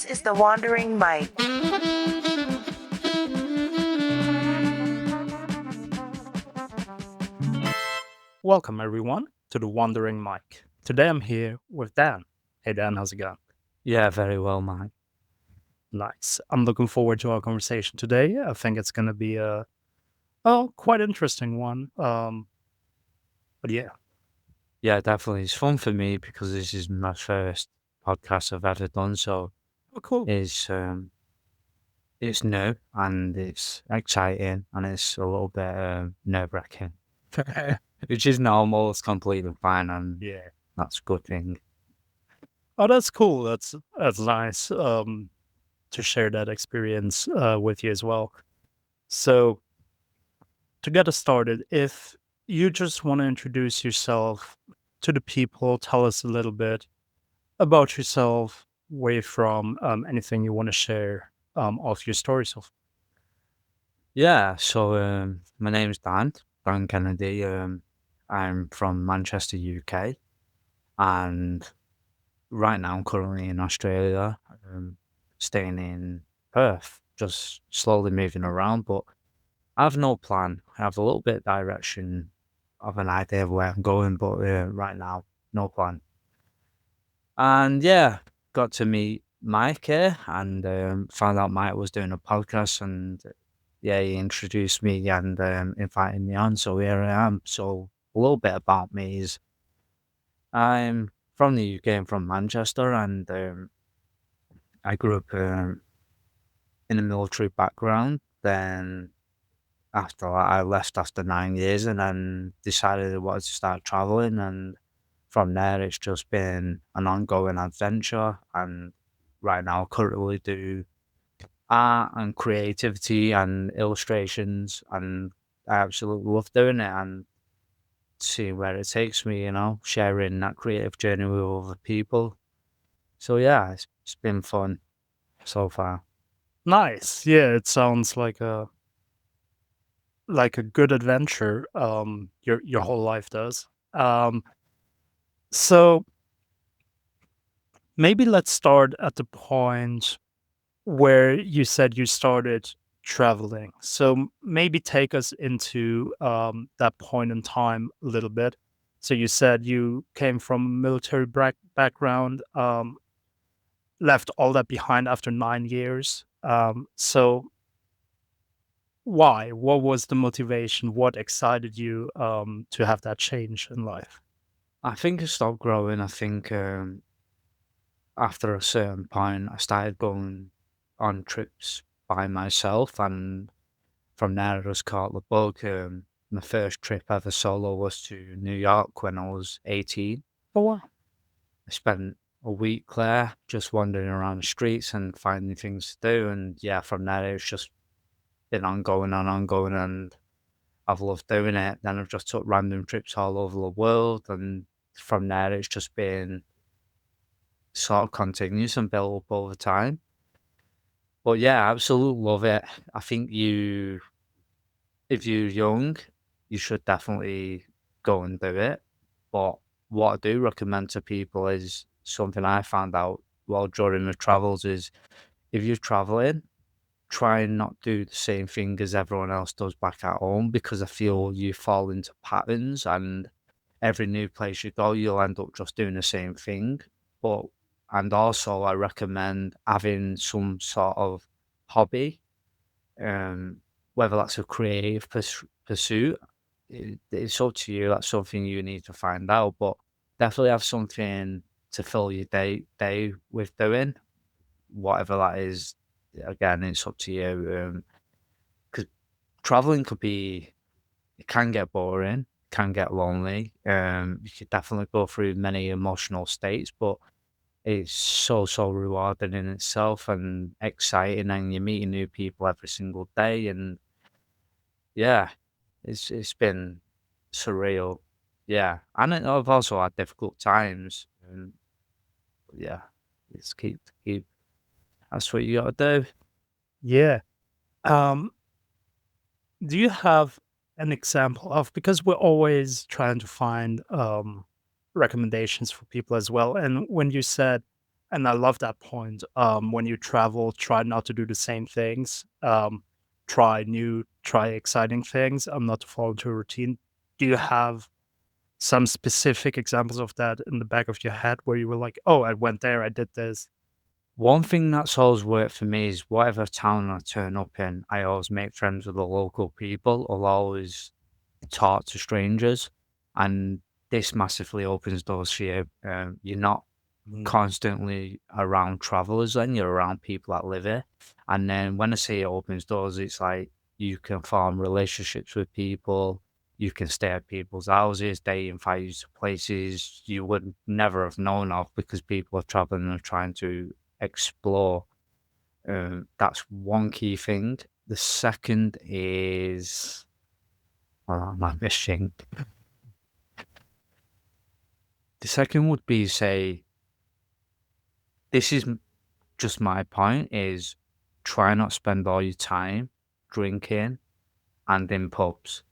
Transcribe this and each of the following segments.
This is the Wandering Mike. Welcome, everyone, to the Wandering Mike. Today I'm here with Dan. Hey, Dan, how's it going? Yeah, very well, Mike. Nice. I'm looking forward to our conversation today. I think it's going to be a quite interesting one. But yeah. Yeah, definitely. It's fun for me because this is my first podcast I've ever done, so Oh, cool. it's new and it's exciting and it's a little bit nerve wracking, which is normal. It's completely fine, and Yeah. that's a good thing. Oh, that's cool. That's nice. To share that experience with you as well. So to get us started, if you just want to introduce yourself to the people, tell us a little bit about yourself, where you're from, anything you want to share of your story so far. Yeah, so my name's Dan Kennedy. I'm from Manchester, UK, and right now I'm currently in Australia, staying in Perth, just slowly moving around, but I have no plan. I have a little bit of direction of an idea of where I'm going, but right now, no plan. And yeah, got to meet Mike here and found out Mike was doing a podcast, and yeah, he introduced me and invited me on. So here I am. So a little bit about me is I'm from the UK, I'm from Manchester, and I grew up in a military background. Then after that, I left after 9 years and then decided I wanted to start traveling. And from there, it's just been an ongoing adventure. And right now, I currently do art and creativity and illustrations. And I absolutely love doing it and seeing where it takes me, sharing that creative journey with other people. So, yeah, it's been fun so far. Nice. Yeah, it sounds like a good adventure. Your whole life does. So maybe let's start at the point where you said you started traveling. So maybe take us into that point in time a little bit. So you said you came from a military background, left all that behind after 9 years. So why? What was the motivation? What excited you to have that change in life? I think I stopped growing. I think after a certain point, I started going on trips by myself, and from there, I just caught the bug. My first trip ever solo was to New York when I was 18. Oh, wow. I spent a week there just wandering around the streets and finding things to do. And yeah, from there, it's just been ongoing and ongoing, and I've loved doing it. Then I've just took random trips all over the world, and from there, it's just been sort of continuous and built up over time. But yeah, I absolutely love it. I think if you're young, you should definitely go and do it. But what I do recommend to people is something I found out while during the travels is if you're traveling, try and not do the same thing as everyone else does back at home, because I feel you fall into patterns, and every new place you go, you'll end up just doing the same thing. But and also I recommend having some sort of hobby, um, whether that's a creative pursuit. It's up to you. That's something you need to find out. But definitely have something to fill your day with doing, whatever that is. Again, it's up to you. Because traveling it can get boring, can get lonely. You could definitely go through many emotional states, but it's so rewarding in itself and exciting, and you're meeting new people every single day. And yeah, it's been surreal. Yeah, and I've also had difficult times. And yeah, it's keep. That's what you got to do. Yeah. Um, do you have an example of, because we're always trying to find recommendations for people as well. And when you said And I love that point. When you travel, try not to do the same things. Try exciting things. Not to fall into a routine. Do you have some specific examples of that in the back of your head where you were like, "Oh, I went there, I did this." One thing that's always worked for me is whatever town I turn up in, I always make friends with the local people. I'll always talk to strangers, and this massively opens doors for you. You're not Mm, constantly around travelers, then you're around people that live here. And then when I say it opens doors, it's like you can form relationships with people. You can stay at people's houses. They invite you to places you would never have known of because people are traveling and are trying to explore. That's one key thing. The second is, oh, am I missing? The second would be say, this is just my point is try not spend all your time drinking and in pubs.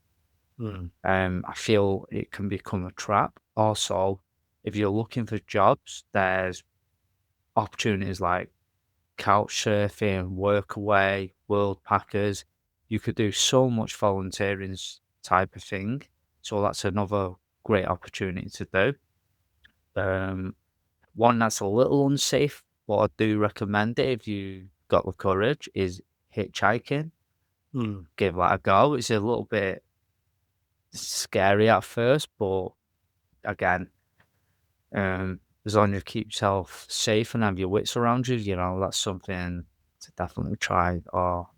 mm, I feel it can become a trap. Also, if you're looking for jobs, there's opportunities like couch surfing, workaway, world packers. You could do so much volunteering type of thing. So that's another great opportunity to do. Um, One that's a little unsafe, but I do recommend it if you got the courage, is hitchhiking. mm. Give that a go. It's a little bit scary at first, but again, as long as you keep yourself safe and have your wits around you, that's something to definitely try. Or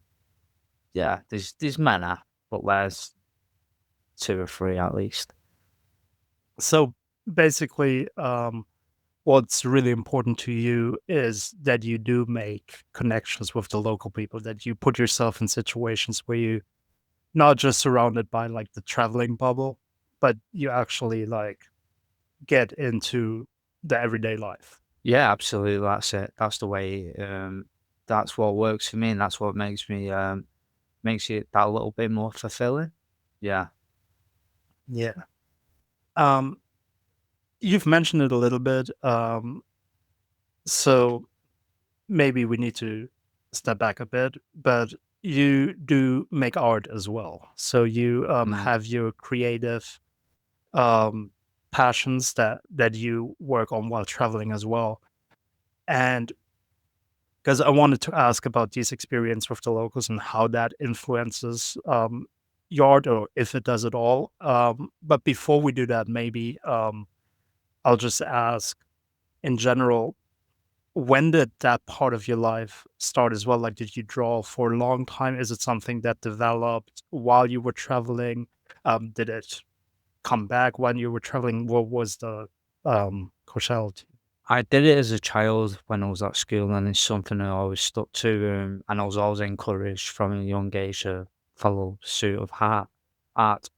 yeah, there's many, but there's two or three at least. So basically, what's really important to you is that you do make connections with the local people, that you put yourself in situations where you not just surrounded by like the traveling bubble, but you actually like get into the everyday life. Yeah, absolutely. That's it. That's the way. That's what works for me, and that's what makes it that little bit more fulfilling. Yeah. Yeah. Um, you've mentioned it a little bit. So maybe we need to step back a bit, but you do make art as well. So you Mm. have your creative um, passions that you work on while traveling as well. And because I wanted to ask about this experience with the locals and how that influences your art, or if it does at all. But before we do that, maybe I'll just ask in general, when did that part of your life start as well? Like, did you draw for a long time? Is it something that developed while you were traveling? Did it come back when you were traveling? What was the causality? I did it as a child when I was at school, and it's something I always stuck to. And I was always encouraged from a young age to follow the pursuit of art.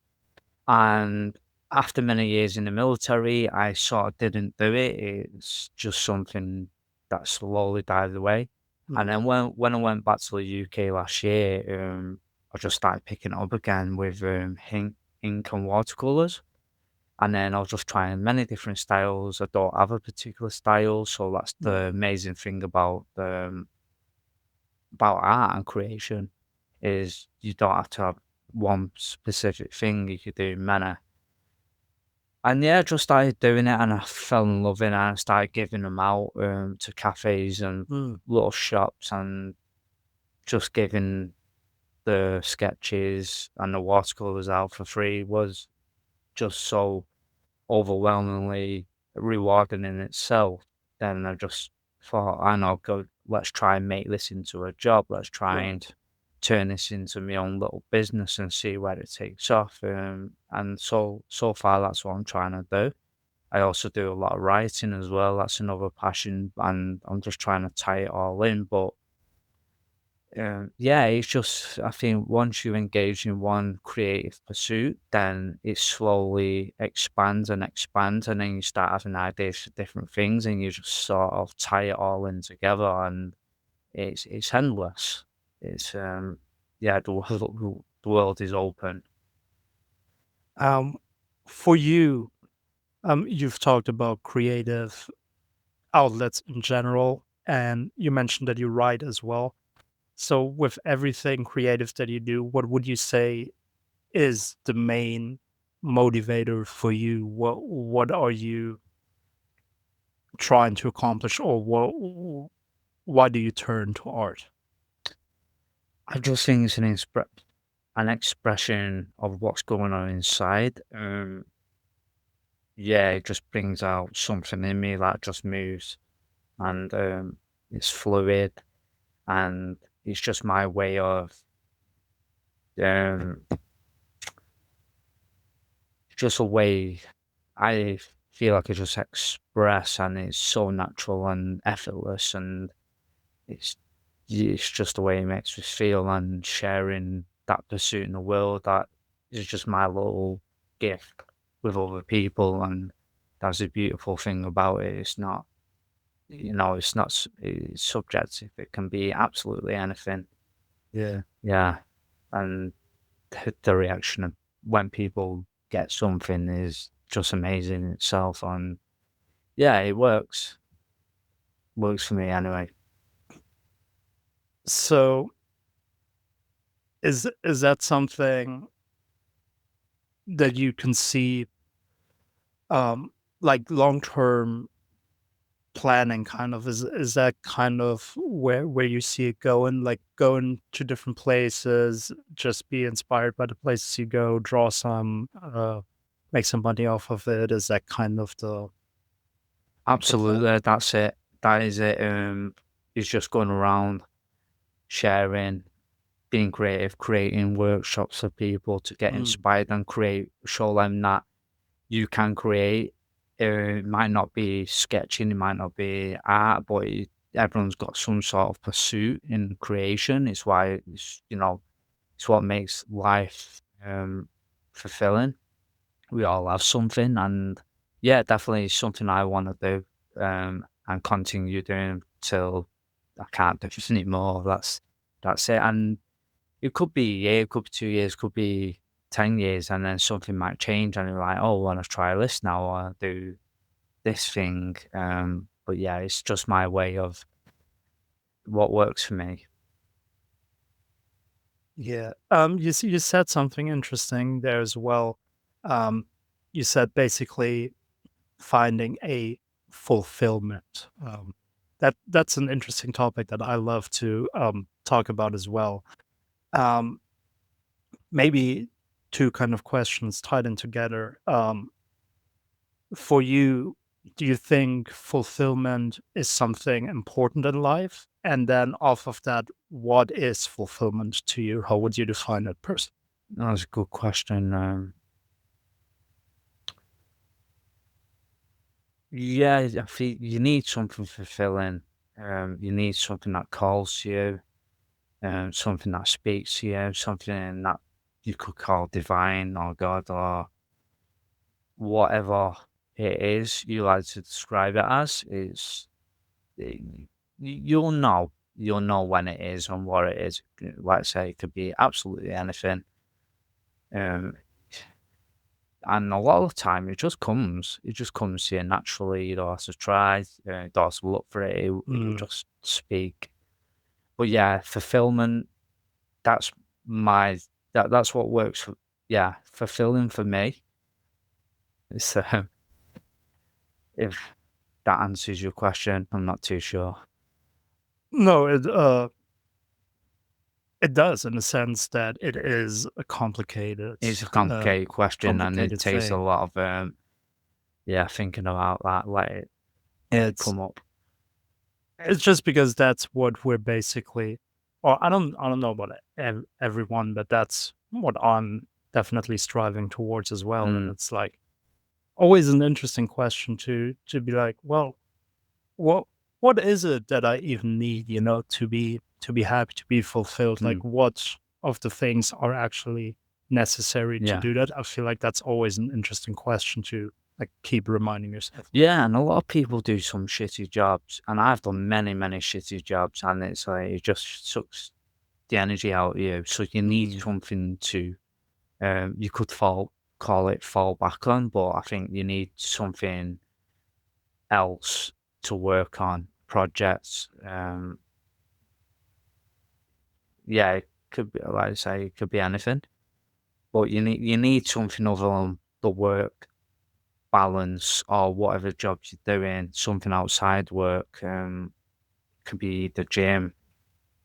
And after many years in the military, I sort of didn't do it. It's just something that slowly died away. And Mm, then when I went back to the UK last year, I just started picking it up again with ink and watercolors. And then I was just trying many different styles. I don't have a particular style, so that's mm, the amazing thing about art and creation is you don't have to have one specific thing. You could do many. And yeah, I just started doing it and I fell in love with it and I started giving them out to cafes and mm, little shops and just giving the sketches and the watercolors out for free was just so overwhelmingly rewarding in itself. Then I just thought, I know, go, let's try and make this into a job. Let's try and right. turn this into my own little business and see where it takes off. And so far, that's what I'm trying to do. I also do a lot of writing as well. That's another passion, and I'm just trying to tie it all in. But yeah, it's just I think once you engage in one creative pursuit, then it slowly expands and expands, and then you start having ideas for different things, and you just sort of tie it all in together, and it's endless. It's yeah, the world is open. Um, for you, you've talked about creative. outlets in general, and you mentioned that you write as well. So with everything creative that you do, what would you say is the main motivator for you? What are you trying to accomplish, or why do you turn to art? I just think it's an expression of what's going on inside. Yeah, it just brings out something in me that just moves, and it's fluid, and it's just my way of um, just a way I feel like I just express, and it's so natural and effortless, and it's it's just the way it makes me feel, and sharing that pursuit in the world that is just my little gift with other people, and that's the beautiful thing about it. It's not, it's not it's subjective. It can be absolutely anything. Yeah. Yeah, and the reaction of when people get something is just amazing in itself, and yeah, it works for me anyway. So is that something that you can see, um, like long term planning kind of, is that kind of where you see it going, like going to different places, just be inspired by the places you go, draw some, make some money off of it? Is that kind of the plan? Absolutely, that's it. That is it. It's just going around sharing, being creative, creating workshops for people to get Mm, inspired and create, show them that you can create. It might not be sketching, it might not be art, but everyone's got some sort of pursuit in creation. It's why it's what makes life fulfilling. We all have something, and yeah, definitely something I want to do and continue doing till I can't do it anymore. That's it. And it could be a year, it could be 2 years, could be 10 years, and then something might change, and you're like, oh, I want to try this now, I want to do this thing. But yeah, it's just my way of what works for me. yeah. You see, you said something interesting there as well. Um, you said basically finding a fulfillment. That's an interesting topic that I love to talk about as well. Um, Maybe two kind of questions tied in together. For you, do you think fulfillment is something important in life? And then off of that, what is fulfillment to you? How would you define it personally? That's a good question. Yeah, I feel you need something fulfilling. You need something that calls to you, something that speaks to you, something that you could call divine or God or whatever it is you like to describe it as. You'll know when it is and what it is. Like I say, it could be absolutely anything. Um, and a lot of the time, it just comes to you naturally. You don't have to try, you don't have to look for it. It Mm, just speak. But yeah, fulfillment. That's my that's what works for. Yeah, fulfilling for me. So if that answers your question, I'm not too sure. no, it does, in the sense that it is a It's a complicated question, and it complicated takes a thing. lot of yeah, thinking about that. Let it It's come up. it's just because that's what we're basically, or I don't know about everyone, but that's what I'm definitely striving towards as well. And Mm, it's like always an interesting question to be like, well, what what is it that I even need, to be happy, to be fulfilled? Like, mm, what of the things are actually necessary to yeah. do that? I feel like that's always an interesting question to like keep reminding yourself. Yeah, and a lot of people do some shitty jobs, and I've done many, many shitty jobs, and it's like it just sucks the energy out of you. So you need Mm, something to you could fall back on, but I think you need something else to work on projects. Yeah, it could be, like I say, it could be anything, but you need something other than the work balance or whatever job you're doing, something outside work. Could be the gym,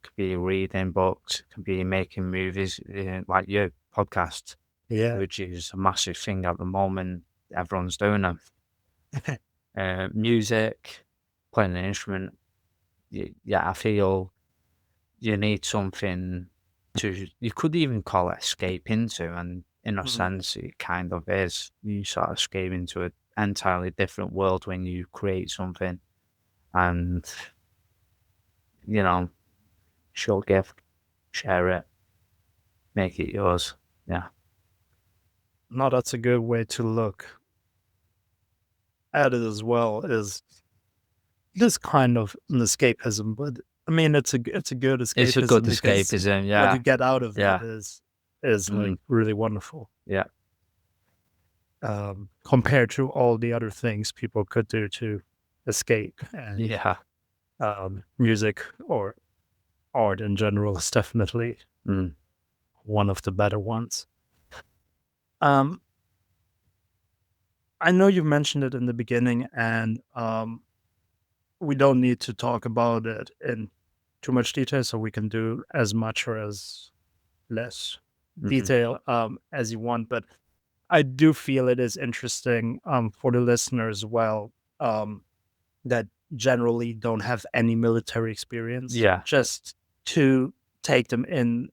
could be reading books, could be making movies, like your podcast, Yeah. which is a massive thing at the moment. Everyone's doing them. Music, playing an instrument. Yeah, I feel you need something to, you could even call it escape into, and in a Mhm. sense, it kind of is. You sort of escape into an entirely different world when you create something, and, you know, show gift, share it, make it yours. Yeah. No, that's a good way to look at it as well. Is this kind of an escapism, but I mean, it's a good It's a good escapism because escapism. what you Yeah. get out of it Yeah. is like Mm. really wonderful, Yeah. compared to all the other things people could do to escape. And Yeah. music or art in general is definitely Mm. one of the better ones. Um, I know you mentioned it in the beginning, and we don't need to talk about it in too much detail, so we can do as much or as less Mhm. detail as you want. But I do feel it is interesting for the listener as well, that generally don't have any military experience, Yeah. just to take them in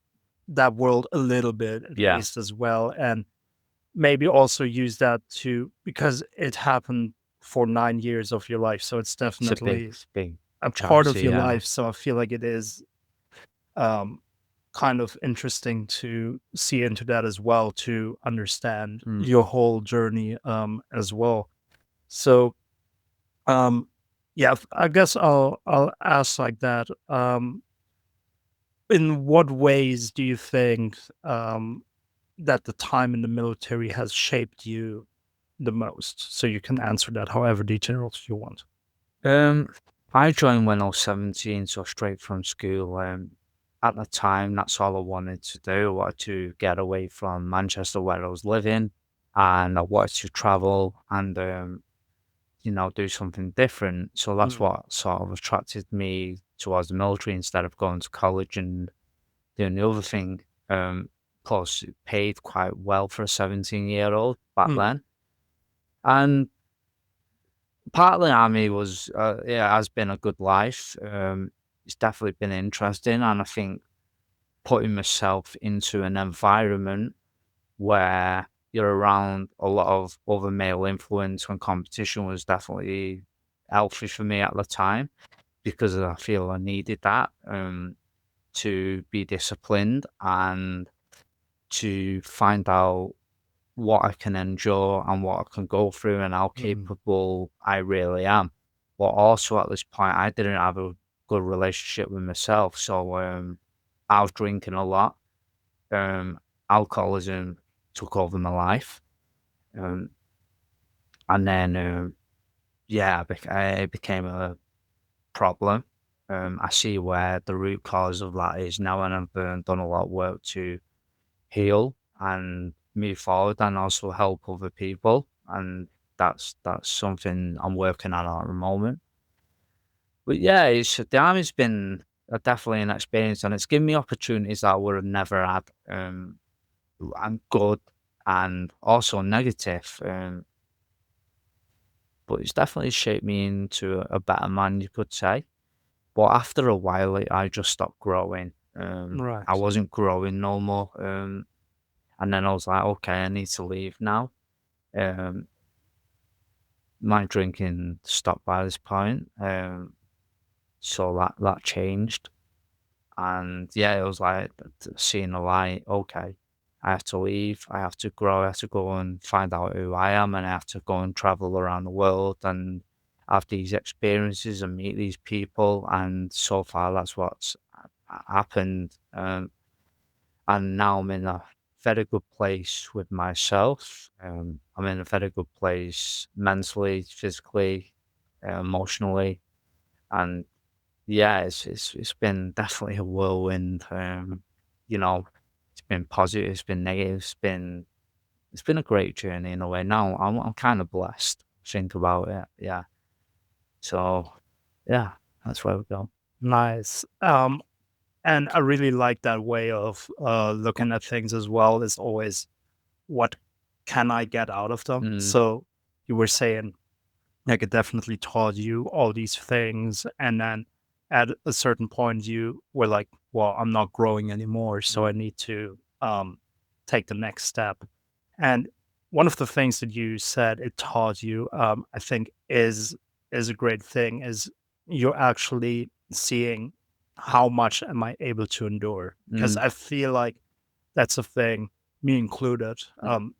that world a little bit at Yeah. least as well, and maybe also use that to, because it happened for 9 years of your life, so it's It's a big, definitely big a part chance. of your Yeah. life. So I feel like it is um, kind of interesting to see into that as well, to understand Mm. your whole journey as well. So yeah, I guess I'll ask like that. In what ways do you think that the time in the military has shaped you the most? So you can answer that however detailed you want. Um, I joined when I was 17, so straight from school. At the time, that's all I wanted to do. I wanted to get away from Manchester where I was living, and I wanted to travel and, do something different. So that's Mm, what sort of attracted me towards the military instead of going to college and doing the other thing. Um, Plus, it paid quite well for a 17-year-old back mm, then. And part of the army was, yeah, has been a good life. It's definitely been interesting, and I think putting myself into an environment where you're around a lot of other male influence and competition was definitely healthy for me at the time because I feel I needed that to be disciplined and to find out what I can endure and what I can go through and how mm, capable I really am. But also at this point, I didn't have a good relationship with myself. So I was drinking a lot. Um, Alcoholism took over my life. Um, and then, yeah, it became a problem. I see where the root cause of that is now, and I've done a lot of work to heal and move forward and also help other people. And that's something I'm working on at the moment. But yeah, it's the army's been definitely an experience, and it's given me opportunities that I would have never had, and good and also negative. But it's definitely shaped me into a better man, you could say. But after a while, I just stopped growing. I right. wasn't growing no more. And then I was like, okay, I need to leave now. Um, my drinking stopped by this point. So that changed. And yeah, it was like seeing a light. Okay, I have to leave. I have to grow. I have to go and find out who I am, and I have to go and travel around the world and have these experiences and meet these people. And so far, that's what's happened. And now I'm in a very good place with myself. I'm in a very good place mentally, physically. emotionally, and yeah, it's been definitely a whirlwind. You know, it's been positive, it's been negative, it's been a great journey in a way. Now I'm kind of blessed. Think about it, yeah. So yeah, that's where we go. Nice. And I really like that way of looking at things as well. Is always what can I get out of them? Mm, So you were saying like it definitely taught you all these things, and then at a certain point you were like, well, I'm not growing anymore, so I mm, need to take the next step. And one of the things that you said it taught you, I think is a great thing, is you're actually seeing how much am I able to endure, because mm, I feel like that's a thing, me included, mm.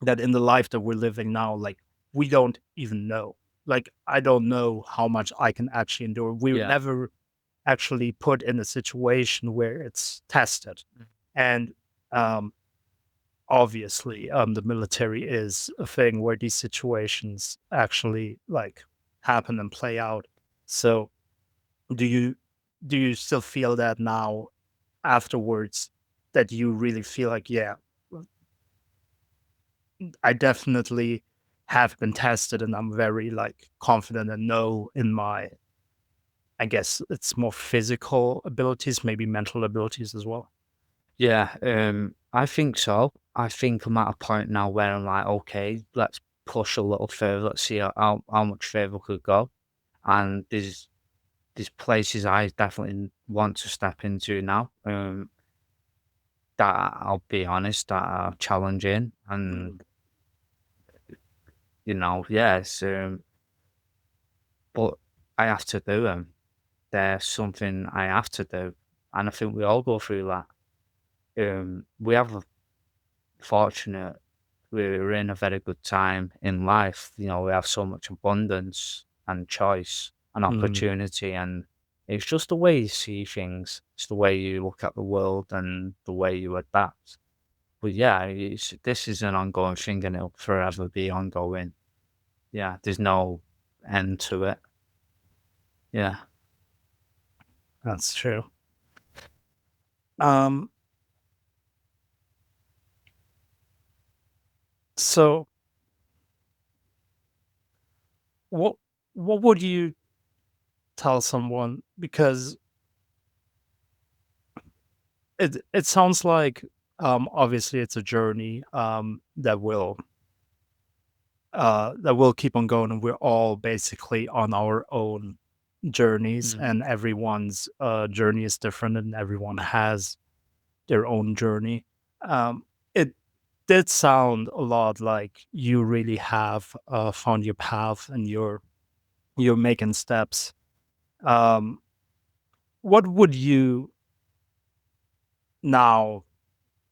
that in the life that we're living now, like, we don't even know. Like, I don't know how much I can actually endure. We were Yeah. never actually put in a situation where it's tested. Mm. And um, obviously, the military is a thing where these situations actually like happen and play out. So, do you do you still feel that now afterwards, that you really feel like, yeah, I definitely have been tested and I'm very like confident and know in my, I guess it's more physical abilities, maybe mental abilities as well. Yeah, I think so. I think I'm at a point now where I'm like, okay, let's push a little further. Let's see how much further we could go. And there's places I definitely want to step into now. That I'll be honest, that are challenging, and Mm, yes, but I have to do them. They're something I have to do, and I think we all go through that. We have a fortunate we're in a very good time in life. We have so much abundance and choice and mm, opportunity, and it's just the way you see things. It's the way you look at the world and the way you adapt. But yeah, this is an ongoing thing, and it'll forever be ongoing. Yeah, there's no end to it. Yeah. that's true. Um, so what what would you tell someone? Because it sounds like obviously it's a journey that will keep on going, and we're all basically on our own journeys, Mm. and everyone's journey is different and everyone has their own journey. It did sound a lot like you really have found your path and you're making steps. Um, what would you now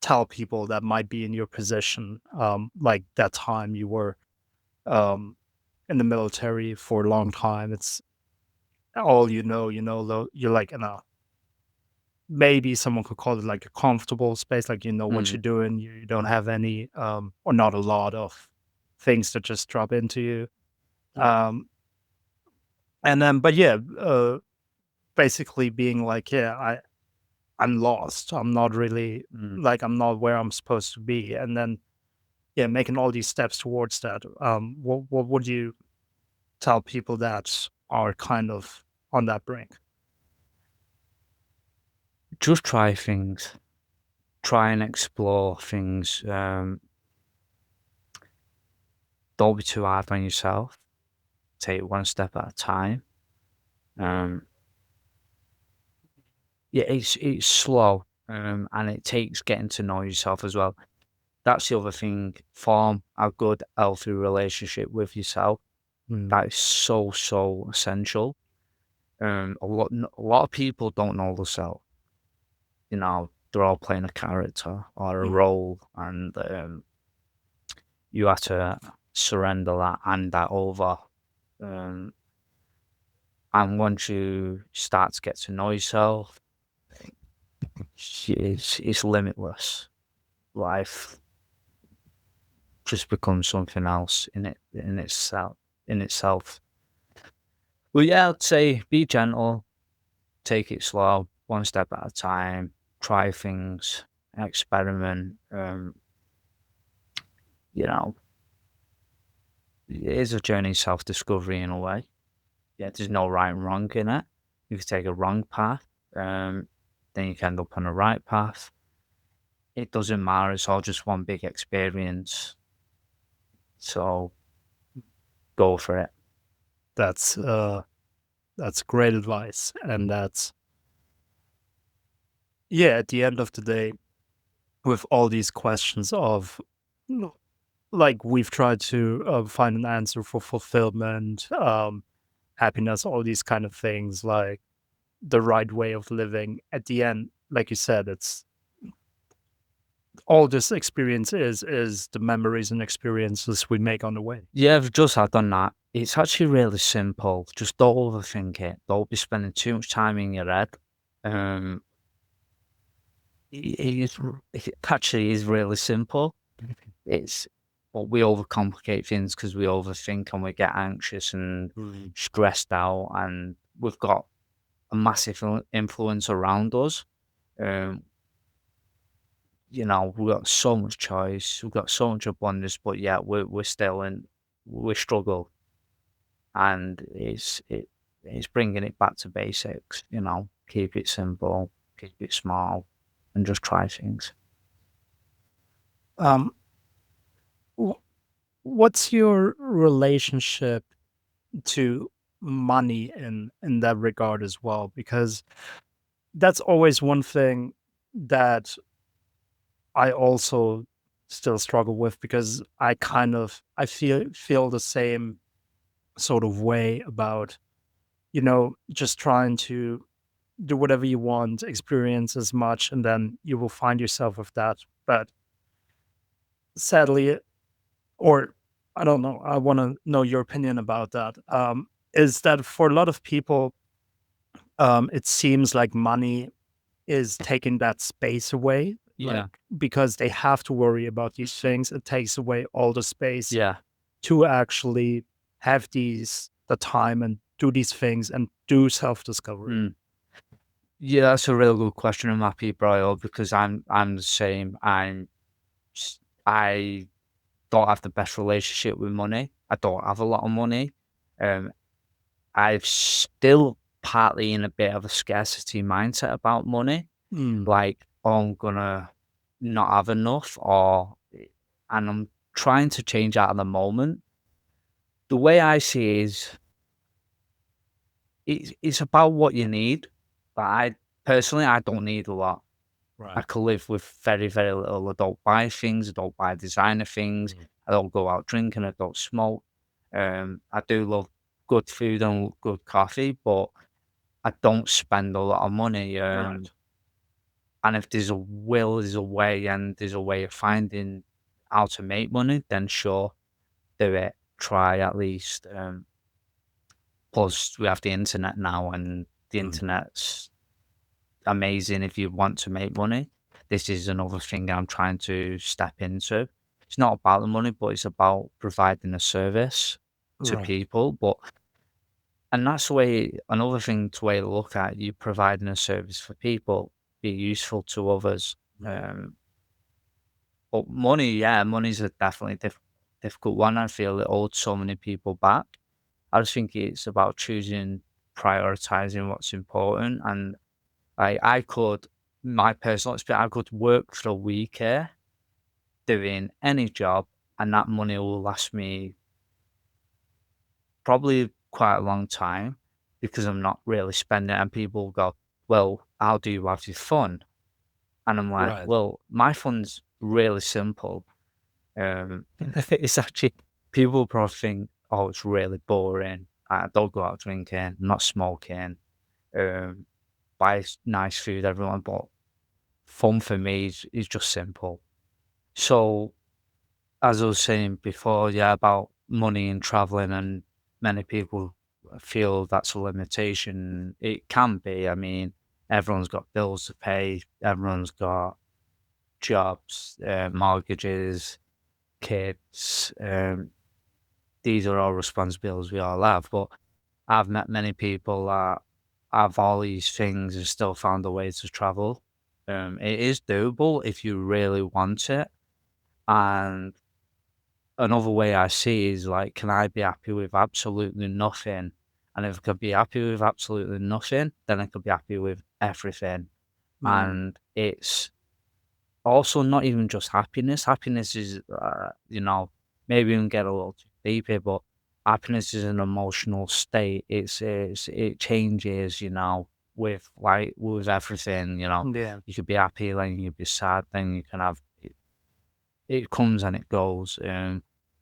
tell people that might be in your position, like that time you were um, in the military for a long time? It's all you're like in a, maybe someone could call it like a comfortable space, like you know what Mm. you're doing, you don't have any or not a lot of things that just drop into you. Yeah. Um and then but yeah, basically being like, yeah, I'm lost. I'm not really Mm. like I'm not where I'm supposed to be. And then yeah, making all these steps towards that. What would you tell people that are kind of on that brink? Just try things. Try and explore things. Don't be too hard on yourself. Take it one step at a time. Um, yeah, it's slow, and it takes getting to know yourself as well. That's the other thing. Form a good, healthy relationship with yourself. Mm, That is so so essential. A lot of people don't know themselves. They're all playing a character or a mm, role, and you have to surrender that, hand that over. Um, and once you start to get to know yourself, it's limitless. Life just becomes something else in itself. In itself. Well, yeah, I'd say be gentle, take it slow, one step at a time, try things, experiment. You know, it is a journey of self-discovery in a way. Yeah, there's no right and wrong in it. You could take a wrong path, then you can end up on a right path. It doesn't matter. It's all just one big experience. So go for it. That's great advice, and that's yeah. At the end of the day, with all these questions of like we've tried to find an answer for fulfillment, happiness, all these kind of things, like the right way of living. At the end, like you said, it's all this experience is the memories and experiences we make on the way. Yeah, I've just had on that. It's actually really simple. Just don't overthink it. Don't be spending too much time in your head. Um, it actually is really simple. It's but we overcomplicate things because we overthink and we get anxious and Mm. stressed out, and we've got a massive influence around us. Um, we've got so much choice, we've got so much abundance, but yet we're still in we struggle, and it's bringing it back to basics. Keep it simple, keep it small, and just try things. Um, wh- what's your relationship to money in that regard as well? Because that's always one thing that I also still struggle with because I feel the same sort of way about, just trying to do whatever you want, experience as much, and then you will find yourself with that. But sadly, or I don't know, I want to know your opinion about that. Is that for a lot of people, it seems like money is taking that space away, like Yeah, because they have to worry about these things. It takes away all the space yeah. to actually have the time and do these things and do self-discovery. Mm. Yeah, that's a really good question. I'm happy you brought it up because I'm the same. I don't have the best relationship with money. I don't have a lot of money. Um, I've still partly in a bit of a scarcity mindset about money. Mm, Like, oh, I'm gonna not have enough, and I'm trying to change that at the moment. The way I see it is, it's about what you need. But I don't need a lot. I right. could live with very, very little. I don't buy things. I don't buy designer things. Mm, I don't go out drinking. I don't smoke. I do love good food and good coffee, but I don't spend a lot of money. right. And if there's a will, there's a way, and there's a way of finding how to make money, then sure, do it. Try at least. Plus, we have the internet now, and the Mm, internet's amazing if you want to make money. This is another thing I'm trying to step into. It's not about the money, but it's about providing a service to right. people. And that's the way, another thing to way to look at you providing a service for people, be useful to others. Mm, Um, but money, yeah, money's a definitely difficult one. I feel it holds so many people back. I just think it's about choosing, prioritizing what's important. And I could, my personal experience, I could work for a week here doing any job, and that money will last me probably quite a long time because I'm not really spending it. And people go, "Well, how do you have your fun?" And I'm like, right. "Well, my fun's really simple. It's actually people probably think, oh, it's really boring. I don't go out drinking, I'm not smoking, um, buy nice food, everyone, but fun for me is just simple. So, as I was saying before, yeah, about money and traveling, and many people feel that's a limitation. It can be. I mean, everyone's got bills to pay, everyone's got jobs, mortgages, kids. These are all responsibilities we all have. But I've met many people that have all these things and still found a way to travel. It is doable if you really want it. And another way I see is like, can I be happy with absolutely nothing? And if I could be happy with absolutely nothing, then I could be happy with everything. Mm, And it's also not even just happiness. Happiness is, maybe we can get a little too deep here, but happiness is an emotional state. It changes, with everything. yeah, You could be happy, then you could be sad, then you can have it comes and it goes.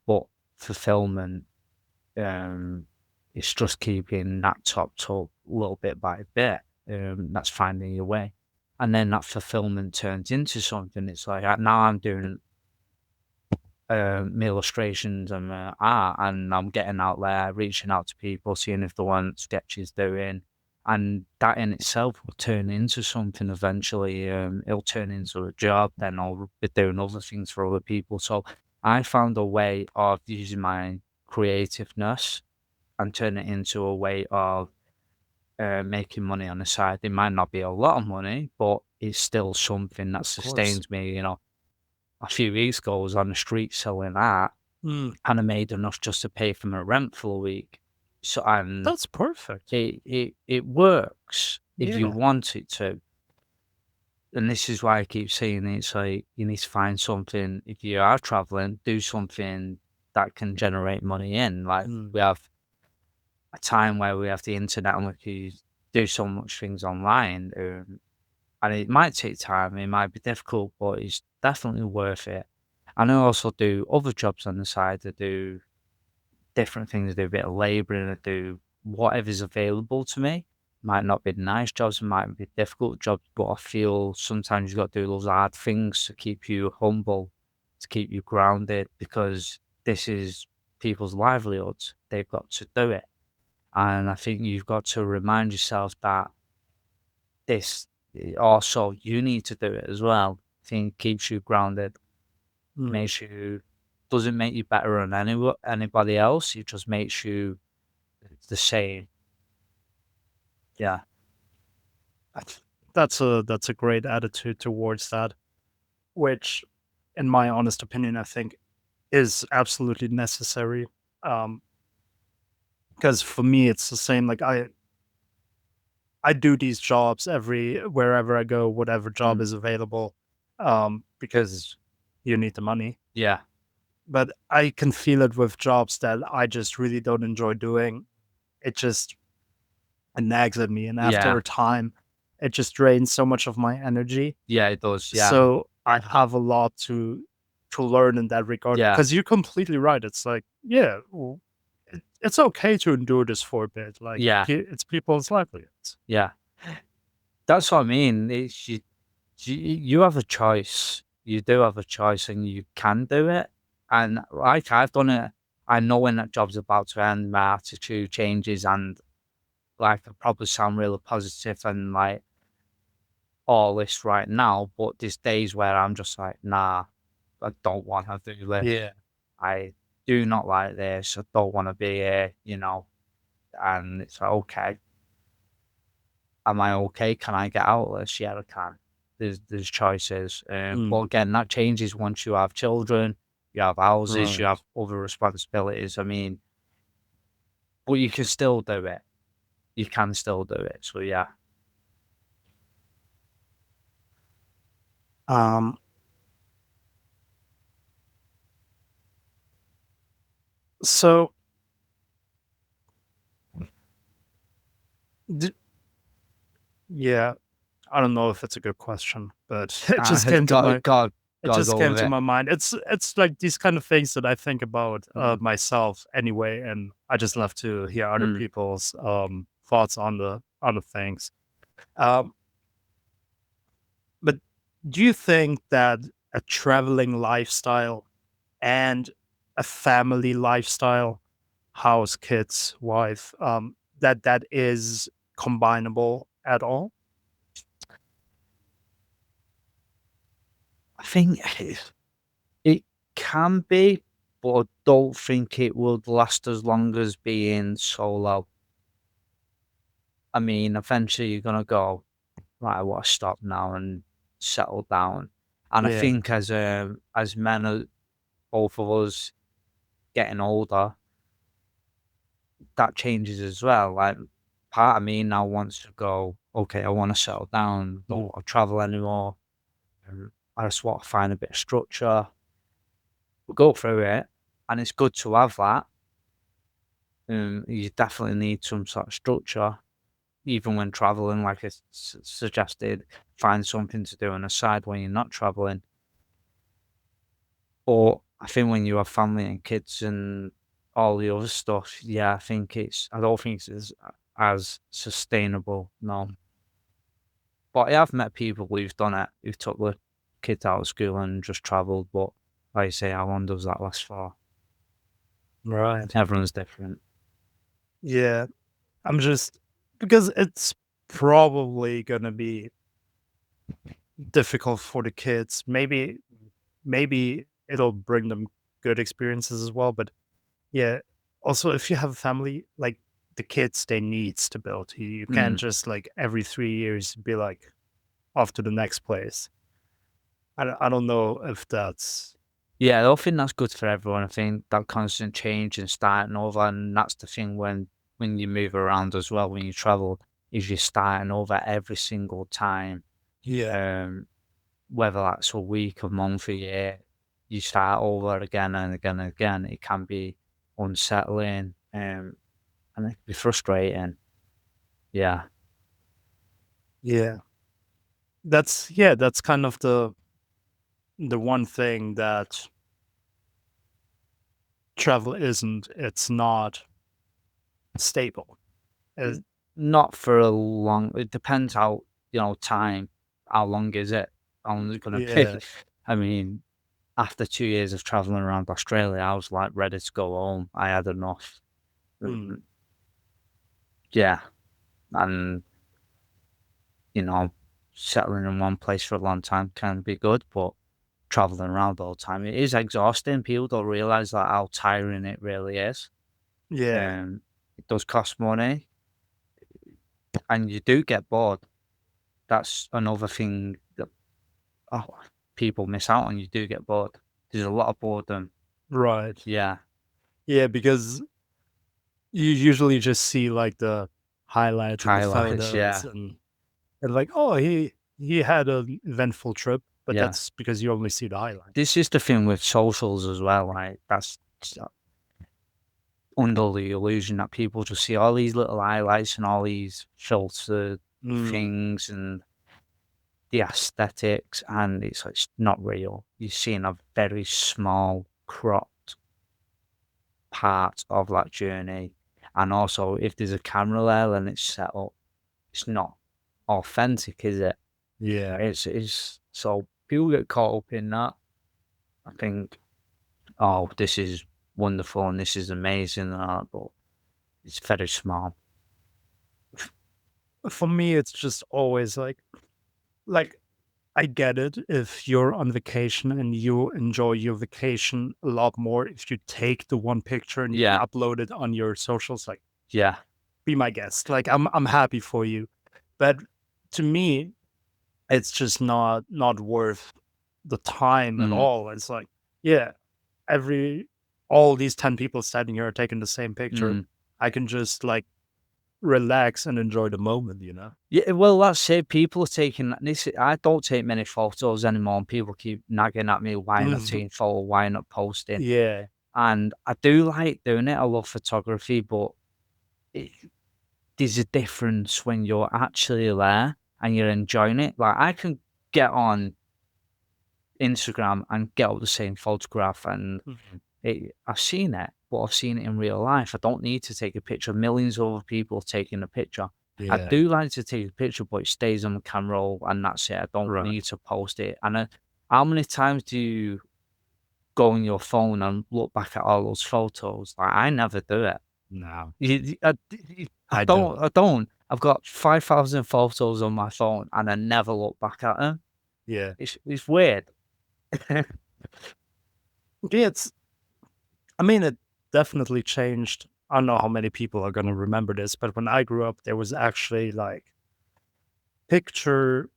But fulfillment, um, it's just keeping that topped up little bit by bit. That's finding your way. And then that fulfillment turns into something. It's like now I'm doing illustrations and art, and I'm getting out there, reaching out to people, seeing if they want sketches doing, and that in itself will turn into something eventually. It'll turn into a job, then I'll be doing other things for other people. So I found a way of using my creativeness and turn it into a way of making money on the side. It might not be a lot of money, but it's still something that of course. sustains me. A few weeks ago, I was on the street selling art, Mm, and I made enough just to pay for my rent for a week. So, and that's perfect. it works if you Yeah. want it to. And this is why I keep saying it's like you need to find something. If you are traveling, do something that can generate money in. Like Mm, we have a time where we have the internet and we can do so much things online. And it might take time, it might be difficult, but it's definitely worth it. And I also do other jobs on the side. I do different things. I do a bit of labouring. I do whatever's available to me. Might not be nice jobs, might be difficult jobs, but I feel sometimes you got to do those hard things to keep you humble, to keep you grounded, because this is people's livelihoods. They've got to do it. And I think you've got to remind yourself that this also you need to do it as well. I think keeps you grounded, mm. makes you doesn't make you better than anybody else. It just makes you the same. Yeah. That's that's a great attitude towards that, which, in my honest opinion, I think is absolutely necessary. Um, because for me, it's the same. Like I do these jobs every wherever I go, whatever job Mm. is available, because you need the money. Yeah. But I can feel it with jobs that I just really don't enjoy doing. It just it nags at me, and after Yeah. a time, it just drains so much of my energy. Yeah, it does. Yeah. So I have a lot to learn in that regard. Yeah. Because you're completely right. It's like, yeah, well, it's okay to endure this for a bit. Like Yeah. it's people's livelihoods. Yeah. That's what I mean. You have a choice. You do have a choice and you can do it. And like I've done it, I know when that job's about to end, my attitude changes and like I probably sound really positive and like all this right now, but there's days where I'm just like, nah, I don't want to do this. Yeah. I do not like this. I don't want to be here. And it's like, okay, am I okay? Can I get out of this? Yeah, I can. There's choices. But Mm, again, that changes once you have children, you have houses, you right. have other responsibilities. I mean, but you can still do it. You can still do it. So yeah. Um. So, d- yeah, I don't know if it's a good question, but God, God, it gotta just go came with to it. my mind. It's like these kind of things that I think about Mm, myself anyway, and I just love to hear other mm. people's thoughts on the things. Um, but do you think that a traveling lifestyle and a family lifestyle, house, kids, wife, that is combinable at all? I think it can be, but I don't think it would last as long as being solo. I mean, eventually you're gonna go, right, I want to stop now and settle down. And I Yeah. think as men, both of us getting older, that changes as well. Like part of me now wants to go, okay, I want to settle down, don't Mm. want to travel anymore. I just want to find a bit of structure. We go through it, and it's good to have that. You definitely need some sort of structure, even when traveling. Like I suggested, find something to do on the side when you're not traveling. But I think when you have family and kids and all the other stuff, yeah, I don't think it's as sustainable. No, but I have met people who've done it, who've took the kids out of school and just travelled. But like I say, how long does that last for? Right. Everyone's different. Yeah. I'm just because it's probably gonna be difficult for the kids. Maybe it'll bring them good experiences as well. But yeah, also if you have a family, like the kids, they need stability. You can't Mm. just like every 3 years be like off to the next place. I don't know if that's Yeah, I don't think that's good for everyone. I think that constant change and starting over, and that's the thing when you move around as well, when you travel, is you're starting over every single time. yeah, Um, Whether that's a week, a month, a year, you start over again and again and again. It can be unsettling, and it can be frustrating. Yeah, yeah. That's kind of the one thing that travel isn't. It's not stable. Uh, not for a long. It depends how time. How long is it? How long is it gonna be? yeah. I mean, after 2 years of traveling around Australia, I was like ready to go home. I had enough. Mm, Mm, Yeah, and you know, settling in one place for a long time can be good, but traveling around all the time, it is exhausting. People don't realize that how tiring it really is. yeah. Um, it does cost money, and you do get bored. That's another thing that oh, people miss out on. You do get bored. There's a lot of boredom. Right. Yeah, Yeah, because you usually just see like the highlights and the highlights. photos Yeah, and like, oh, he had an eventful trip, but yeah. that's because you only see the This highlights. is the thing with socials as well. Like that's under the illusion that people just see all these little highlights and all these filtered Mm, things and the aesthetics, and it's not real. You're seeing a very small, cropped part of that journey. And also, if there's a camera there and it's set up, it's not authentic, is it? yeah. It's so people get caught up in that. I think, oh, this is wonderful and this is amazing, and all that, but it's very small. For me, it's just always like I get it if you're on vacation and you enjoy your vacation a lot more if you take the one picture and you can Yeah, upload it on your socials, like yeah, be my guest. Like I'm happy for you. But to me, it's just not worth the time at mm, all. It's like, yeah, every all these 10 people standing here are taking the same picture. mm. I can just like relax and enjoy the moment, you know? Yeah, well, that's it. People are taking this. I don't take many photos anymore, and people keep nagging at me, "Why not Mhm. taking photo? Why not posting?" Yeah. And I do like doing it. I love photography, but it, there's a difference when you're actually there and you're enjoying it. Like I can get on Instagram and get up the same photograph, and Mhm. I've seen it, but I've seen it in real life. I don't need to take a picture. Millions of other people taking a picture. I Yeah. do like to take a picture, but it stays on the camera roll, and that's it. I don't Right. need to post it. And how many times do you go on your phone and look back at all those photos? Like I never do it. No, I I don't. don't. I don't. I've got 5,000 photos on my phone, and I never look back at them. Yeah. It's weird. Yeah, I mean, it definitely changed I don't know how many people are gonna remember this, but when I grew up, there was actually like picture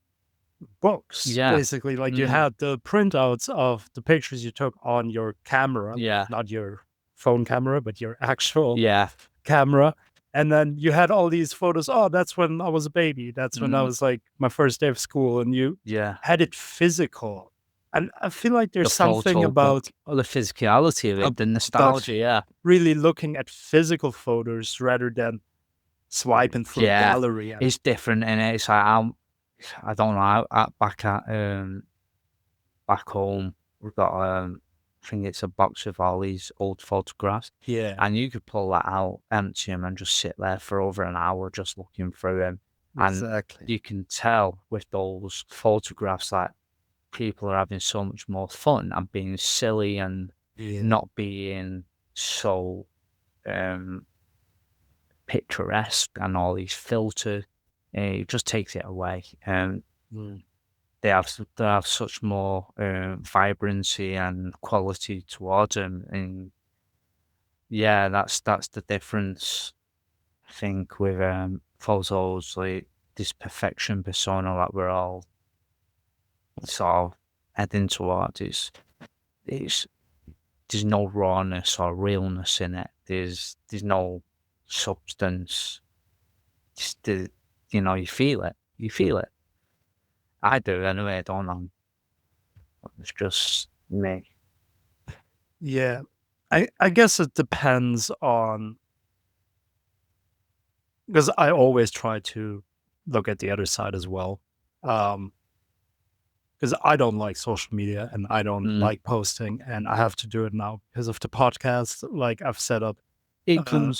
books, Yeah. basically. Like you Mm. had the printouts of the pictures you took on your camera, Yeah. not your phone camera, but your actual Yeah. camera. And then you had all these photos. Oh, that's when I was a baby. That's when I Mm. was like my first day of school, and you Yeah. had it physical. And I feel like The there's something photo book or the physicality of it, the about nostalgia, yeah. really looking at physical photos rather than swiping through a Yeah. gallery. And It's different, and it's like, I don't know, back home, we've got, I think it's a box of all these old photographs, yeah, and you could pull that out, empty them, and just sit there for over an hour just looking through them, and exactly. you can tell with those photographs that people are having so much more fun and being silly and Yeah. not being so, um, picturesque and all these filters. It just takes it away, Mm. they have such more, vibrancy and quality towards them, and yeah, that's the difference, I think, with, photos, like, this perfection persona that we're all sort of heading towards. It's there's no rawness or realness in it. There's no substance. Just you feel it. You feel it. I do anyway, I don't know. It's just me. Yeah. I guess it depends on, because I always try to look at the other side as well. Um, because I don't like social media and I don't Mm. like posting, and I have to do it now because of the podcast. Like I've set up It's an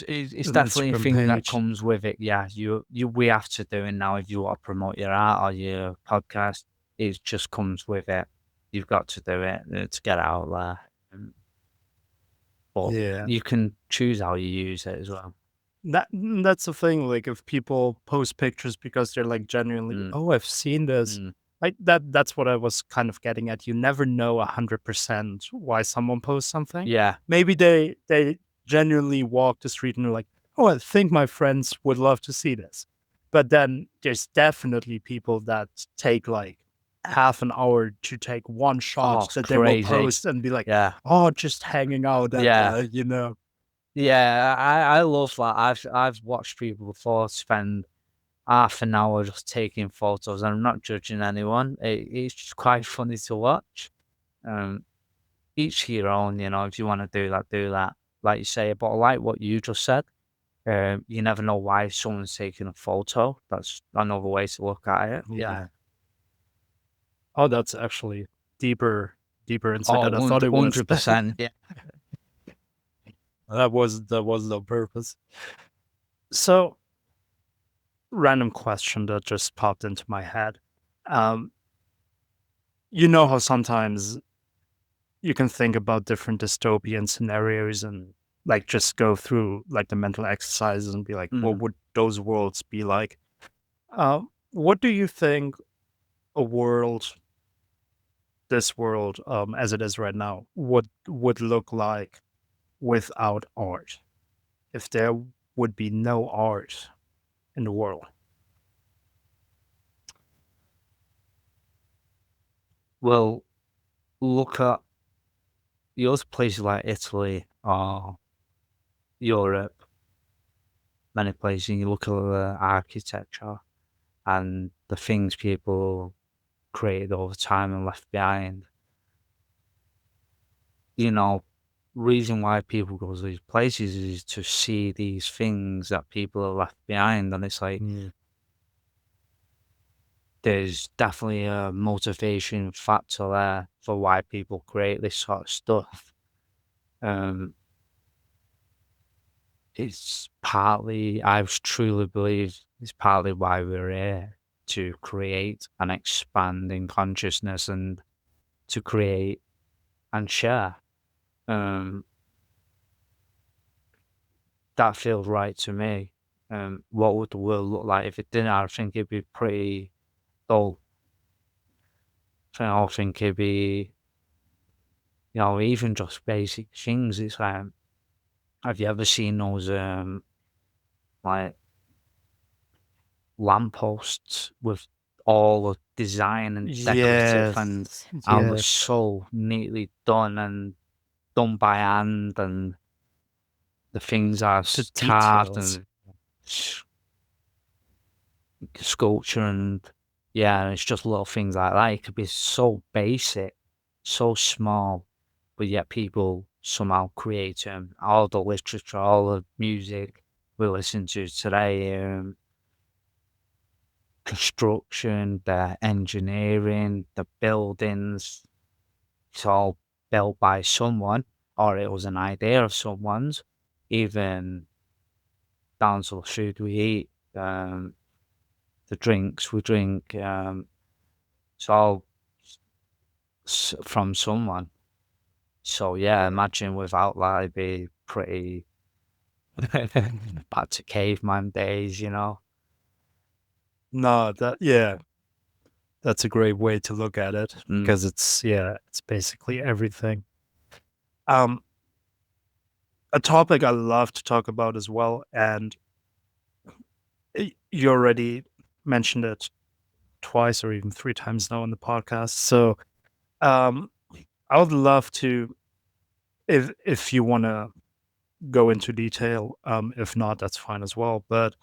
definitely a Instagram thing that page. comes with it. Yeah, we have to do it now if you want to promote your art or your podcast. It just comes with it. You've got to do it to get out there. But Yeah. you can choose how you use it as well. That's the thing. Like if people post pictures because they're like genuinely, Mm, oh, I've seen this. mm. Like that's what I was kind of getting at. You never know 100% why someone posts something. Yeah. Maybe they genuinely walk the street and they're like, oh, I think my friends would love to see this. But then there's definitely people that take like half an hour to take one Oh, shot it's that they will crazy. post and be like, Yeah. oh, just hanging out at Yeah. Yeah, I love that. I've watched people before spend half an hour just taking photos, and I'm not judging anyone. It's just quite funny to watch. Um, each to your own, if you wanna do that, do that. Like you say, but I like what you just said. You never know why someone's taking a photo. That's another way to look at it. Yeah. Yeah. Oh, that's actually deeper deeper insight Oh, than I thought it was. 100%. Yeah. That was the purpose. So, random question that just popped into my head. Um, you know how sometimes you can think about different dystopian scenarios and like just go through like the mental exercises and be like, what Mhm. would those worlds be like? What do you think a world, this world, as it is right now, would look like without art? If there would be no art in the world. Well, look at those places like Italy or Europe, many places, and you look at the architecture and the things people created over time and left behind. You know, reason why people go to these places is to see these things that people have left behind, and it's like Mm. there's definitely a motivation factor there for why people create this sort of stuff. Um, it's partly, I truly believe, it's partly why we're here to create and expand in consciousness and to create and share. Um, that feels right to me. What would the world look like if it didn't? I think it'd be pretty dull. I think it'd be, even just basic things. It's like Have you ever seen those like lampposts with all the design and decorative and Yes, how they're yes, so neatly done and done by hand, and the things are the carved details. and s- sculpture, and yeah, it's just little things like that. It could be so basic, so small, but yet people somehow create them. All the literature, all the music we listen to today, construction, the engineering, the buildings, it's all built by someone, or it was an idea of someone's, even down to the food we eat, the drinks we drink, it's all from someone. So yeah, imagine without that, it'd be pretty back to caveman days, you know? No, that yeah, that's a great way to look at it Mm, because it's yeah, it's basically everything. Um, a topic I love to talk about as well, and you already mentioned it twice or even three times now on the podcast. So um, I would love to, if you want to go into detail. If not, that's fine as well. But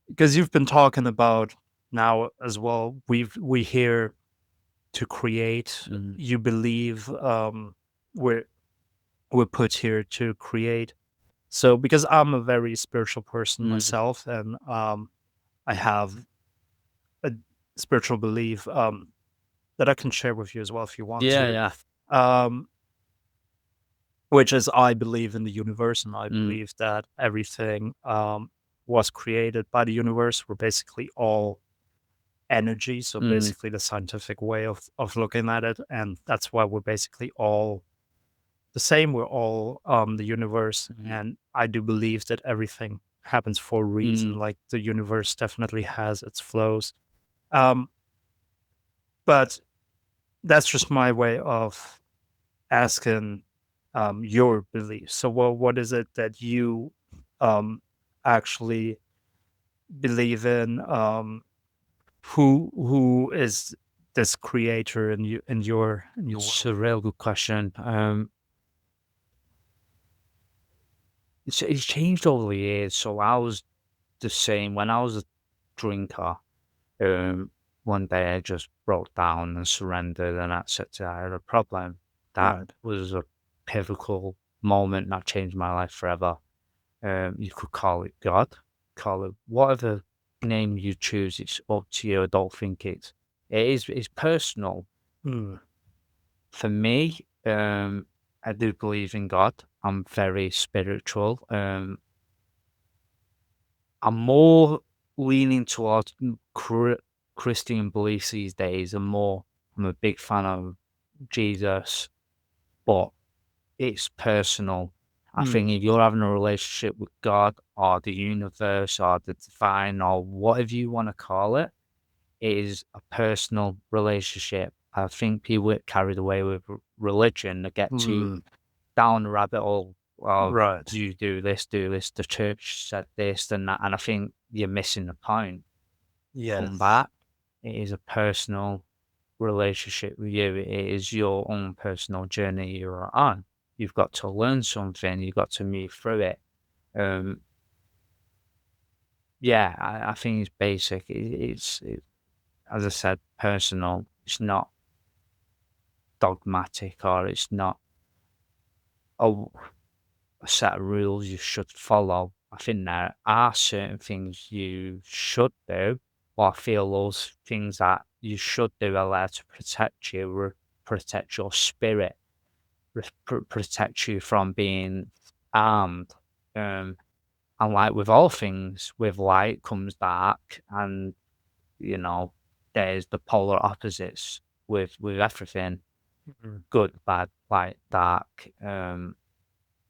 because you've been talking about now as well, we hear to create. mm, You believe we're we're put here to create. So because I'm a very spiritual person mm. myself, and I have a spiritual belief that I can share with you as well if you want Yeah, to. yeah. Um, which is I believe in the universe, and I Mm, believe that everything was created by the universe. We're basically all energy, so mm, basically the scientific way of looking at it, and that's why we're basically all the same. We're all the universe, mm, and I do believe that everything happens for a reason. mm. Like the universe definitely has its flows, um, but that's just my way of asking your beliefs. So, well, what is it that you um, actually believe in? Who is this creator in you in your It's world? a real good question. It's changed over the years. So I was the same when I was a drinker. Um, One day I just broke down and surrendered and accepted I had a problem. That Right. was a pivotal moment that changed my life forever. You could call it God, call it whatever name you choose. It's up to you. I don't think it's personal. Mm, For me, I do believe in God. I'm very spiritual. I'm more leaning towards Christian beliefs these days. I'm a big fan of Jesus, but it's personal. I mm, think if you're having a relationship with God or the universe or the divine or whatever you want to call it, it is a personal relationship. I think people get carried away with religion. They get too mm, down the rabbit hole of right. you do this, the church said this and that, and I think you're missing the point. Come Yes. back. It is a personal relationship with you. It is your own personal journey you're on. You've got to learn something. You've got to move through it. Um, yeah, I think it's basic. As I said, personal. It's not dogmatic, or it's not a a set of rules you should follow. I think there are certain things you should do, but I feel those things that you should do are there to protect you, protect your spirit, protect you from being harmed. Um, and like with all things, with light comes dark, and you know, there's the polar opposites with everything, Mm, good, bad, light, dark.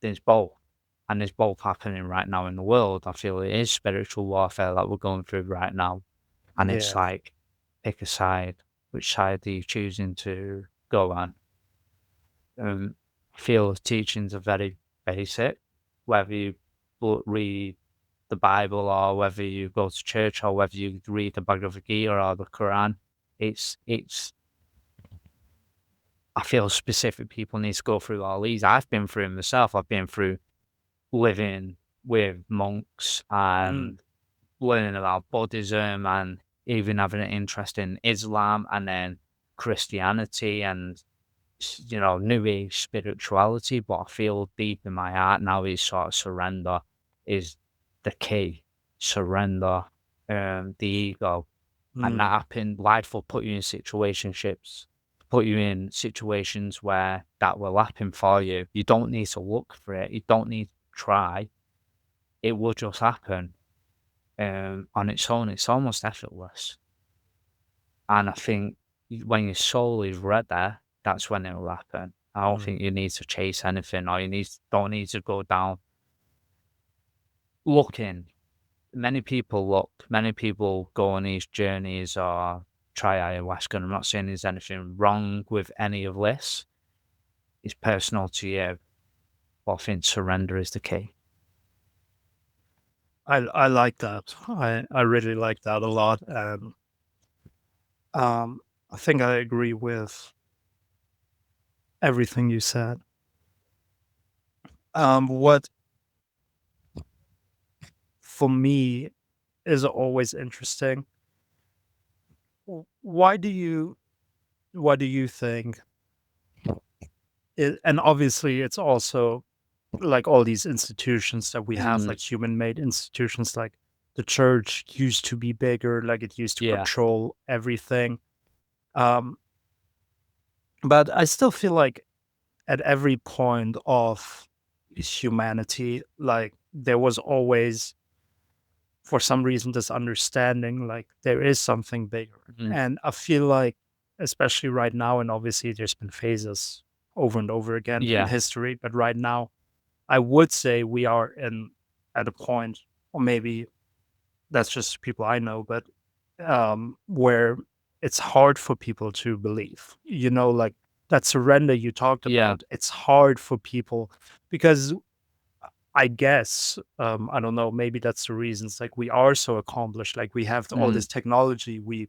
There's both, and there's both happening right now in the world. I feel it is spiritual warfare that we're going through right now, and it's yes. like, pick a side. Which side are you choosing to go on? I feel the teachings are very basic, whether you read the Bible or whether you go to church or whether you read the Bhagavad Gita or the Quran. It's I feel specific people need to go through all these. I've been through 'em myself. I've been through living with monks mm, and learning about Buddhism and even having an interest in Islam and then Christianity and New Age spirituality. But I feel deep in my heart now is sort of surrender is the key. Surrender, the ego, and that mm, happened. Life will put you in put you in situations where that will happen for you. You don't need to look for it. You don't need to try. It will just happen on its own. It's almost effortless. And I think when your soul is ready, that's when it will happen. I don't mm. think you need to chase anything or don't need to go down looking. Many people look, many people go on these journeys or try ayahuasca. And I'm not saying there's anything wrong with any of this. It's personal to you. But I think surrender is the key. I like that. I really like that a lot, and I think I agree with everything you said. What for me is always interesting. Why do you think it, and obviously it's also like all these institutions that we have, Mm, like human made institutions, like the church used to be bigger, like it used to yeah. control everything. Um, but I still feel like at every point of humanity, like there was always, for some reason, this understanding, like there is something bigger. Mm, And I feel like, especially right now, and obviously there's been phases over and over again in yeah. history, but right now, I would say we are in at a point, or maybe that's just people I know, but where it's hard for people to believe. Like that surrender you talked Yeah. about. It's hard for people because I guess I don't know. Maybe that's the reasons. Like we are so accomplished. Like we have all Mm, this technology. We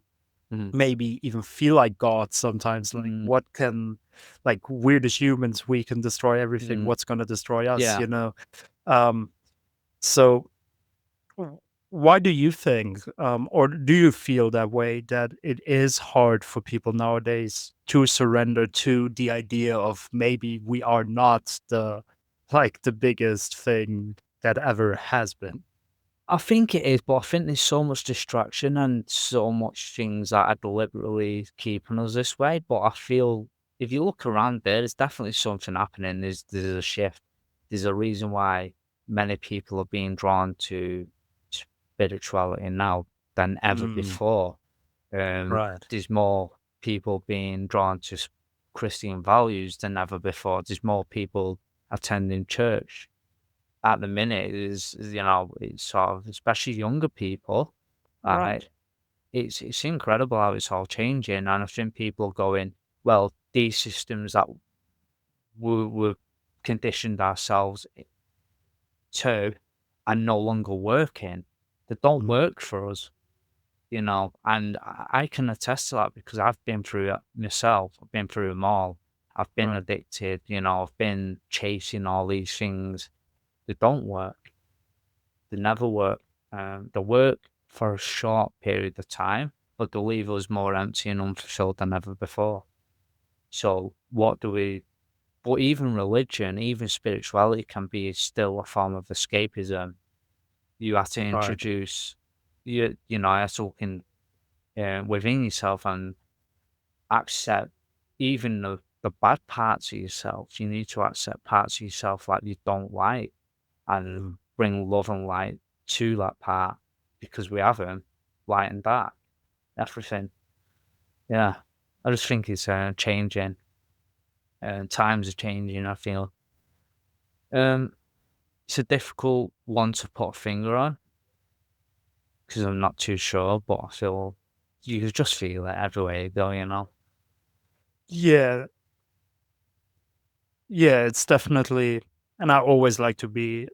mm, maybe even feel like God sometimes. Like mm, what can, like we're the humans. We can destroy everything. mm, What's going to destroy us? yeah. Um, so w- why do you think, or do you feel that way, that it is hard for people nowadays to surrender to the idea of maybe we are not the biggest thing that ever has been? I think it is, but I think there's so much distraction and so much things that are deliberately keeping us this way. But I feel if you look around there's definitely something happening. There's a shift. There's a reason why many people are being drawn to spirituality now than ever Mm, before. right. There's more people being drawn to Christian values than ever before. There's more people attending church at the minute it's sort of especially younger people, Right. it's incredible how it's all changing, and I think people are going, "Well, these systems that we've conditioned ourselves to are no longer working. They don't Mm, work for us," and I can attest to that because I've been through it myself. I've been through them all. I've been right. addicted, I've been chasing all these things. They don't work. They never work. They work for a short period of time, but they leave us more empty and unfulfilled than ever before. So, what do we? But even religion, even spirituality can be still a form of escapism. You have to Right. introduce, I have to look in within yourself and accept even the bad parts of yourself. You need to accept parts of yourself that you don't like and Mm. bring love and light to that part because we have them, light and dark, everything. Yeah, I just think it's changing and times are changing. I feel um, it's a difficult one to put a finger on because I'm not too sure, but I feel you can just feel it everywhere you go. Yeah. Yeah. It's definitely, and I always like to be.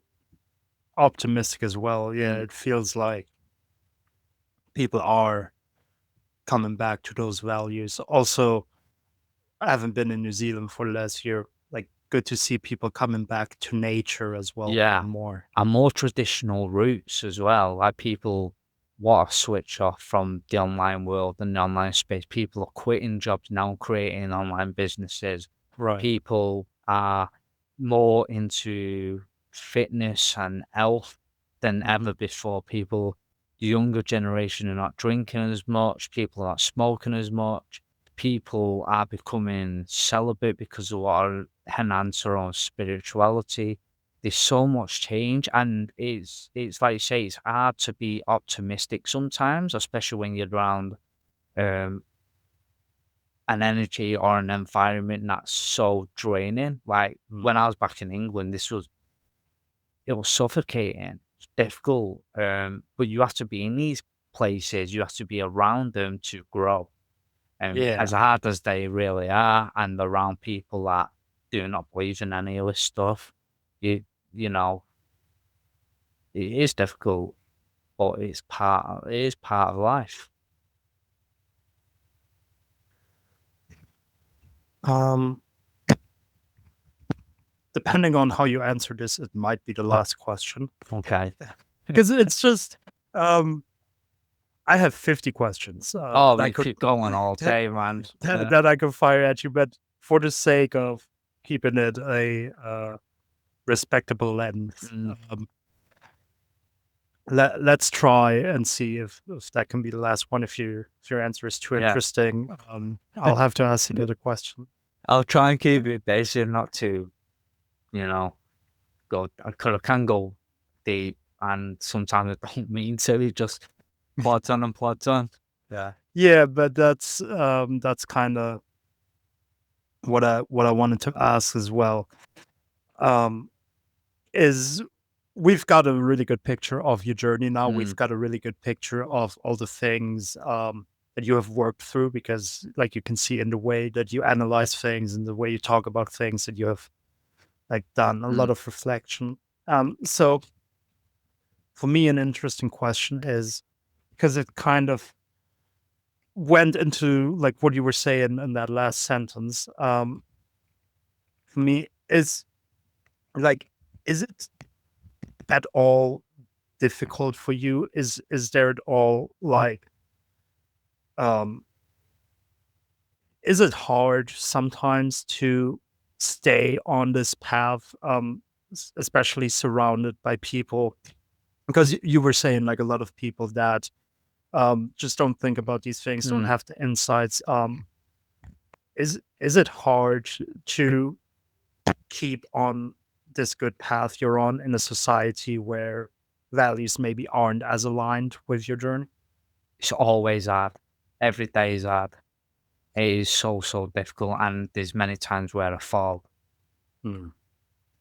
optimistic as well. Yeah, Mm. it feels like people are coming back to those values. Also, I haven't been in New Zealand for the last year. Like, good to see people coming back to nature as well more Yeah, and more. and more traditional roots as well. Like people want to switch off from the online world and the online space. People are quitting jobs now, creating online businesses. Right. People are more into fitness and health than Mhm. ever before. People, the younger generation are not drinking as much. People are not smoking as much. People are becoming celibate because of what enhance their own spirituality. There's so much change, and it's like you say, it's hard to be optimistic sometimes, especially when you're around um, an energy or an environment that's so draining. Like Mm. when I was back in England, it was suffocating, it's difficult. But you have to be in these places, you have to be around them to grow. Yeah. As hard as they really are, and around people that do not believe in any of this stuff, you you know, it is difficult. But it is part of life. Um, Depending on how you answer this, it might be the last question Okay. because it's just um I have 50 questions Oh, that I we could keep going all that, day, man. that I could fire at you, but for the sake of keeping it a respectable length, Mm, let's try and see if that can be the last one. If your answer is too yeah. interesting, I'll have to ask you another question. I'll try and keep it basic, not too, you know, go, because I can go deep and sometimes I don't mean to. It just plods on and plods on. Yeah. Yeah, but that's kind of what I wanted to ask as well. Um, is we've got a really good picture of your journey now. We've Mm, got a really good picture of all the things that you have worked through because, like, you can see in the way that you analyze things and the way you talk about things that you have like done a lot mm, of reflection. So for me, an interesting question is because it kind of went into like what you were saying in that last sentence. For me, is like, is it at all difficult for you? Is there at all like um is it hard sometimes to stay on this path, especially surrounded by people? Because you were saying like a lot of people that just don't think about these things, don't mm. have the insights. Is it hard to keep on this good path you're on in a society where values maybe aren't as aligned with your journey? It's always hard. Every day is hard. It is so, so difficult. And there's many times where I fall. Hmm.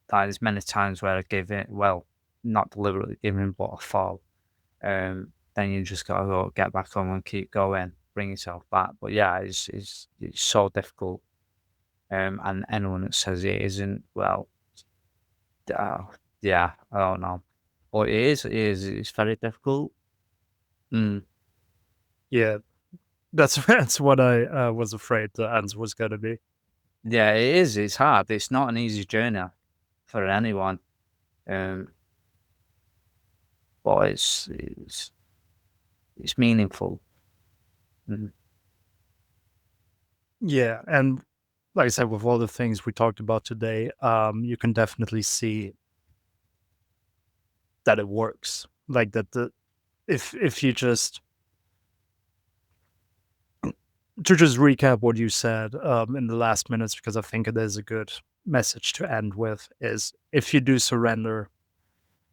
There's many times where I give it, well, not deliberately giving, but I fall. Then you just gotta go get back on and keep going, bring yourself back. But yeah, it's so difficult. And anyone that says it isn't, well, uh, yeah, I don't know. But it's very difficult. Mm. Yeah, that's that's what I was afraid the answer was going to be. Yeah, it is. It's hard. It's not an easy journey for anyone. Um, but it's meaningful. Mm. Yeah, and like I said, with all the things we talked about today, you can definitely see that it works. Like that the if you just to just recap what you said in the last minutes, because I think it is a good message to end with, is if you do surrender,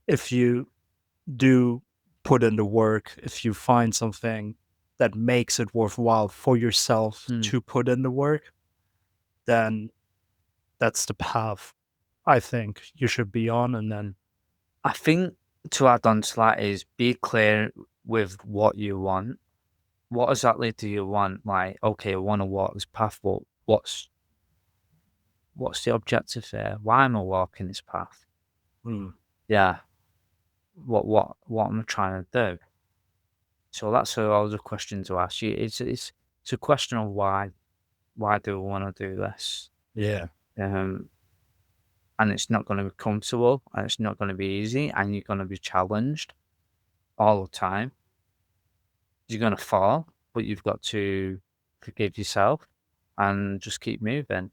if you do put in the work, if you find something that makes it worthwhile for yourself Mm. to put in the work, then that's the path I think you should be on. And then, I think to add on to that is be clear with what you want. What exactly do you want? Like, okay, I want to walk this path, but what's the objective there? Why am I walking this path? mm, Yeah. what I'm trying to do. So that's a other question to ask you. It's a question of why do I want to do this? Yeah. Um, and it's not going to be comfortable, and it's not going to be easy, and you're going to be challenged all the time. You're going to fall, but you've got to forgive yourself and just keep moving.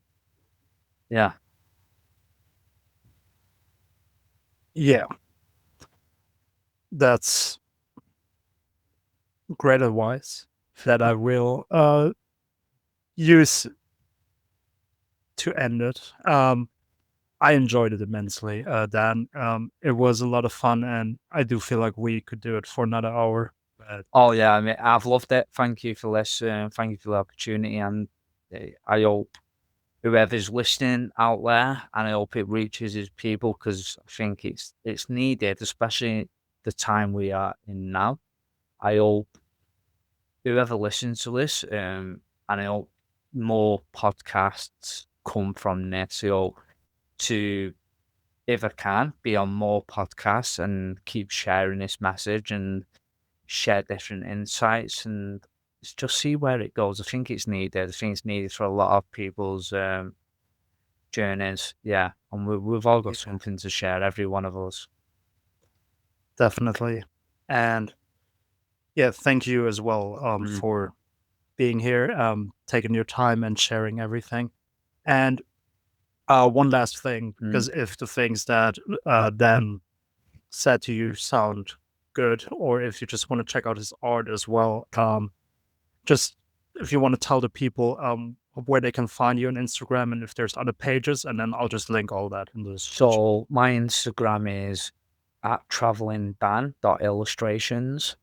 Yeah. Yeah. That's great advice that I will use to end it. I enjoyed it immensely, Dan. It was a lot of fun, and I do feel like we could do it for another hour. But Oh yeah, I mean, I've loved it. Thank you for this. Thank you for the opportunity, and I hope whoever's listening out there, and I hope it reaches his people because I think it's needed, especially the time we are in now. I hope whoever listens to this, and I hope more podcasts come from this. So to, if I can, be on more podcasts and keep sharing this message and share different insights and just see where it goes. I think it's needed. I think it's needed for a lot of people's journeys. Yeah, and we've all got yeah, something to share, every one of us. definitely. And yeah, thank you as well Mm, for being here, taking your time and sharing everything. And one last thing, mm. because if the things that Dan said to you sound good, or if you just want to check out his art as well, just if you want to tell the people where they can find you on Instagram and if there's other pages, and then I'll just link all that in the description. So my Instagram is at travelingdan.illustrations.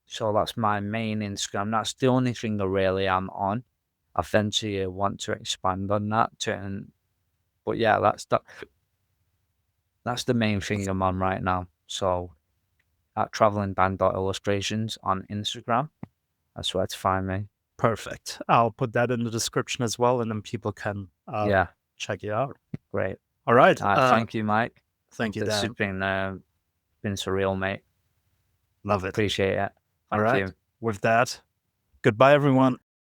So that's my main Instagram. That's the only thing I really am on. Eventually, I want to expand on that. But yeah, that's the main thing I'm on right now. So at travelingdan.illustrations on Instagram. That's where to find me. Perfect. I'll put that in the description as well, and then people can Yeah, check you out. great. All right. Thank you, Mike. Thank you, This has Dan. been surreal, mate. Love it. Appreciate it. All Thank right. you. With that, goodbye, everyone.